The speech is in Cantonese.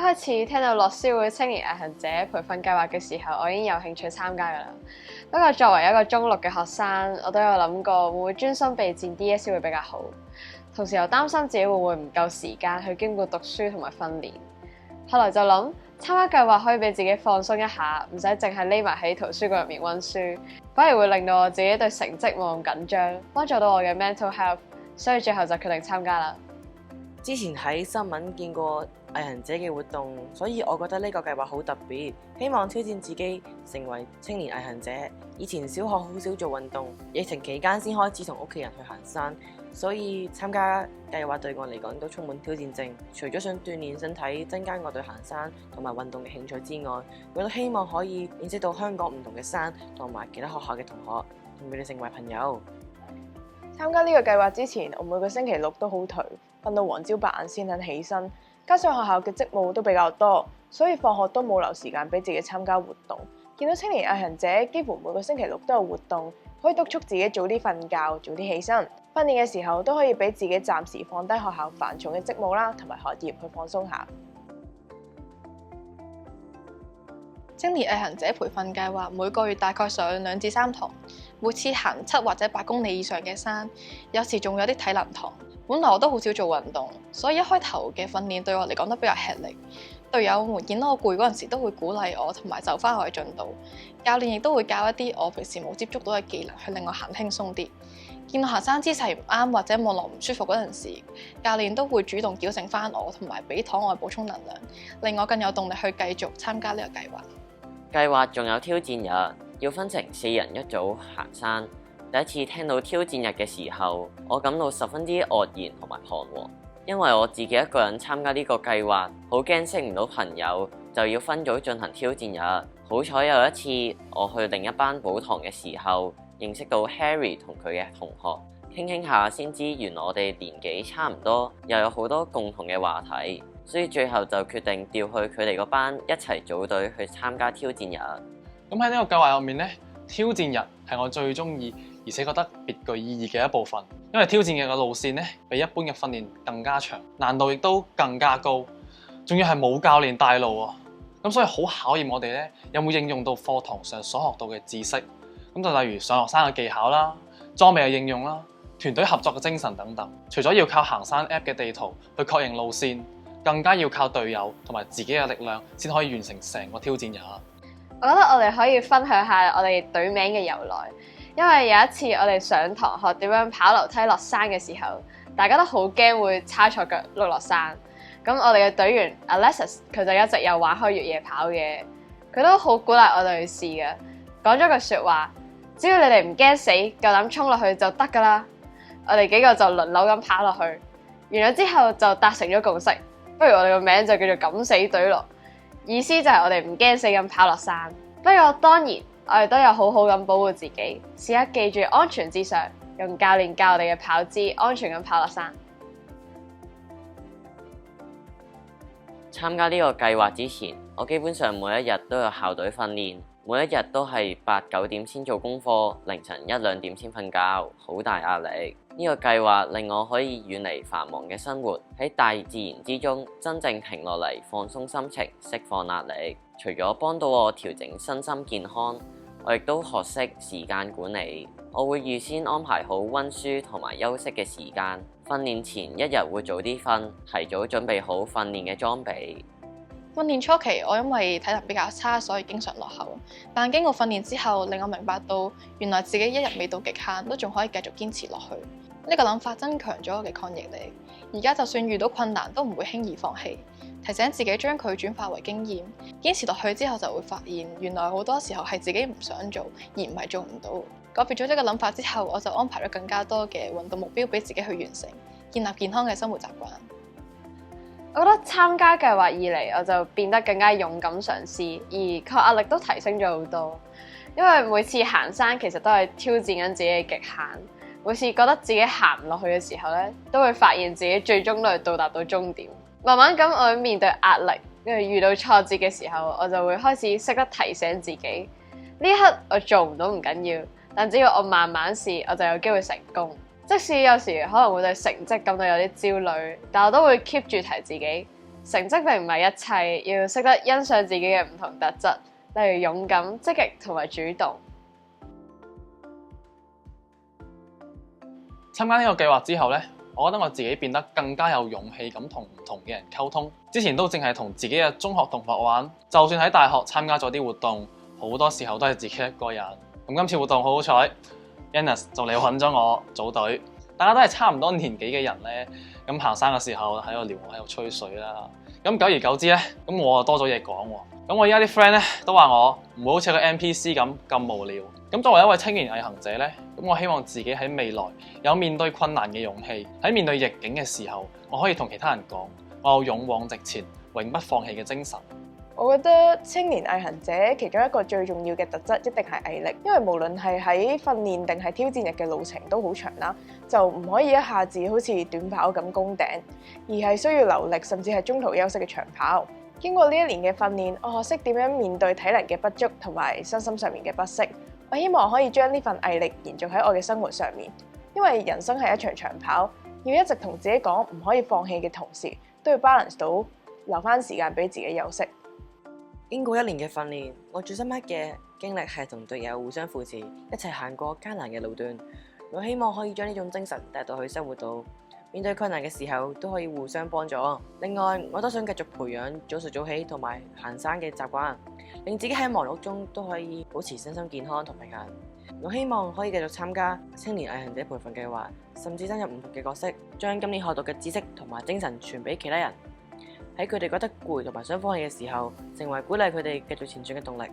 開始聽到樂施會青年毅行者培訓計劃嘅時候，我已經有興趣參加㗎啦。不過作為一個中六嘅學生，我都有諗過會唔會專心備戰 DSE 會比較好，同時又擔心自己會唔會唔夠時間去兼顧讀書同埋訓練。後來就諗參加計劃可以俾自己放鬆一下，唔使淨係匿埋喺圖書館入面溫書，反而會令到我自己對成績冇咁緊張，幫助到我嘅 mental health， 所以最後就決定參加啦。之前喺新聞見過毅行者嘅活動，所以我覺得呢個計劃好特別，希望挑戰自己成為青年毅行者。以前小學好少做運動，疫情期間先開始同屋企人去行山，所以參加計劃對我嚟講都充滿挑戰性。除咗想鍛鍊身體、增加我對行山同埋運動嘅興趣之外，我都希望可以認識到香港唔同嘅山同埋其他學校嘅同學，同佢哋成為朋友。參加呢個計劃之前，我每個星期六都好頹，瞓到黃朝白晏先肯起身，加上學校嘅職務都比較多，所以放學都冇留時間俾自己參加活動。見到青年毅行者幾乎每個星期六都有活動，可以督促自己早啲瞓覺、早啲起身。訓練嘅時候都可以俾自己暫時放低學校繁重嘅職務啦，同埋學業去放鬆下。青年毅行者培訓計劃每個月大概上2至3堂，每次行7或者8公里以上嘅山，有時仲有啲體能堂。本來我都好少做運動，所以一開頭嘅訓練對我嚟講都比較吃力。隊友們見到我攰嗰陣時都會鼓勵我，同埋就翻我嘅進度。教練亦都會教一啲我平時冇接觸到嘅技能，去令我行輕鬆啲。見到行山姿勢唔啱或者望落唔舒服嗰陣時，教練都會主動矯正翻我，同埋俾糖我補充能量，令我更有動力去繼續參加呢個計劃。計劃仲有挑戰日，要分成4人一組行山。第一次聽到挑戰日嘅時候，我感到十分之愕然同埋彷徨，因為我自己一個人參加呢個計劃，好驚識唔到朋友，就要分組進行挑戰日。好彩有一次我去另一班補堂嘅時候，認識到 Harry 同佢嘅同學，傾傾下先知原來我哋年紀差唔多，又有好多共同嘅話題，所以最後就決定調去佢哋嗰班一齊組隊去參加挑戰日。咁喺呢個計劃入面呢，挑戰日係我最中意，而且覺得別具意義嘅一部分，因為挑戰日嘅路線呢，比一般嘅訓練更加長，難度亦都更加高，仲要係冇教練帶路喎，咁所以好考驗我哋呢，有冇應用到課堂上所學到嘅知識，咁就例如上落山嘅技巧啦、裝備嘅應用啦、團隊合作嘅精神等等。除咗要靠行山 App 嘅地圖去確認路線，更加要靠隊友同埋自己嘅力量，先可以完成成個挑戰日。我覺得我哋可以分享下我哋隊名嘅由來，因為有一次我哋上堂學點樣跑樓梯落山嘅時候，大家都好驚會叉錯腳碌落山。咁我哋嘅隊員 Alexis 佢就一直有玩開越野跑嘅，佢都好鼓勵我哋去試嘅，講咗句説話：只要你哋唔驚死，夠膽衝落去就得㗎啦。我哋幾個就輪流咁跑落去，完咗之後就達成咗共識，不如我哋個名就叫做敢死隊咯。意思就係我哋唔驚死咁跑落山。不過當然，我哋都有好好咁保護自己，時刻記住安全至上，用教練教我哋嘅跑姿，安全咁跑落山。參加呢個計劃之前，我基本上每一日都有校隊訓練，每一日都係8、9點先做功課，凌晨1、2點先瞓覺，好大壓力。呢個計劃令我可以遠離繁忙嘅生活，喺大自然之中真正停落嚟，放鬆心情，釋放壓力。除咗幫到我調整身心健康，我亦都學識時間管理。我會預先安排好溫書同埋休息嘅時間，訓練前一日會早啲瞓，提早準備好訓練嘅裝備。訓練初期，我因為體能比較差，所以經常落後。但經過訓練之後，令我明白到原來自己一日未到極限，都仲可以繼續堅持落去。呢個諗法增強咗我嘅抗逆力。而家就算遇到困難，都唔會輕易放棄，提醒自己將佢轉化為經驗。堅持落去之後，就會發現原來好多時候係自己唔想做，而唔係做唔到。改變咗呢個諗法之後，我就安排咗更加多嘅運動目標俾自己去完成，建立健康嘅生活習慣。我覺得參加計劃以嚟，我就變得更加勇敢嘗試，而抗壓力都提升咗好多。因為每次行山其實都係挑戰緊自己嘅極限，每次覺得自己行唔落去嘅時候咧，都會發現自己最終都係到達到終點。慢慢咁我面對壓力，跟住遇到挫折嘅時候，我就會開始識得提醒自己，呢一刻我做唔到唔緊要，但只要我慢慢試，我就有機會成功。即使有時可能會對成績感到有啲焦慮，但我都會 keep 住提自己，成績並唔係一切，要識得欣賞自己嘅唔同特質，例如勇敢、積極同埋主動。參加呢個計劃之後呢，我覺得我自己變得更加有勇氣咁同唔同嘅人溝通。之前都淨係同自己嘅中學同學玩，就算喺大學參加咗啲活動，好多時候都係自己一個人。咁今次活動好好彩 Yannis 就嚟揾咗我組隊，大家都係差唔多年紀嘅人呢。咁行山嘅時候喺度聊我喺度吹水啦。咁久而久之呢，咁我就多咗嘢講喎。咁我依家啲 friend 咧都話我唔會好似個 NPC 咁無聊。咁作為一位青年毅行者咧，咁我希望自己喺未來有面對困難嘅勇氣，喺面對逆境嘅時候，我可以同其他人講，我有勇往直前、永不放棄嘅精神。我覺得青年毅行者其中一個最重要嘅特質一定係毅力，因為無論係喺訓練定係挑戰日嘅路程都好長啦，就唔可以一下子好似短跑咁攻頂，而係需要留力甚至係中途休息嘅長跑。經過呢一年嘅訓練，我學識點樣面對體能嘅不足同埋身心上面嘅不適。我希望可以將呢份毅力延續喺我嘅生活上面，因為人生係一場長跑，要一直同自己講唔可以放棄嘅同時，都要 balance 到留翻時間俾自己休息。經過一年嘅訓練，我最深刻嘅經歷係同隊友互相扶持，一齊行過艱難嘅路段。我希望可以將呢種精神帶到去生活度，面對困難嘅時候都可以互相幫助。另外，我都想繼續培養早睡早起同埋行山嘅習慣，令自己喺忙碌中都可以保持身心健康同平衡。我希望可以繼續參加青年毅行者培訓計劃，甚至擔任唔同嘅角色，將今年學到嘅知識同埋精神傳俾其他人。喺佢哋覺得攰同埋想放棄嘅時候，成為鼓勵佢哋繼續前進嘅動力。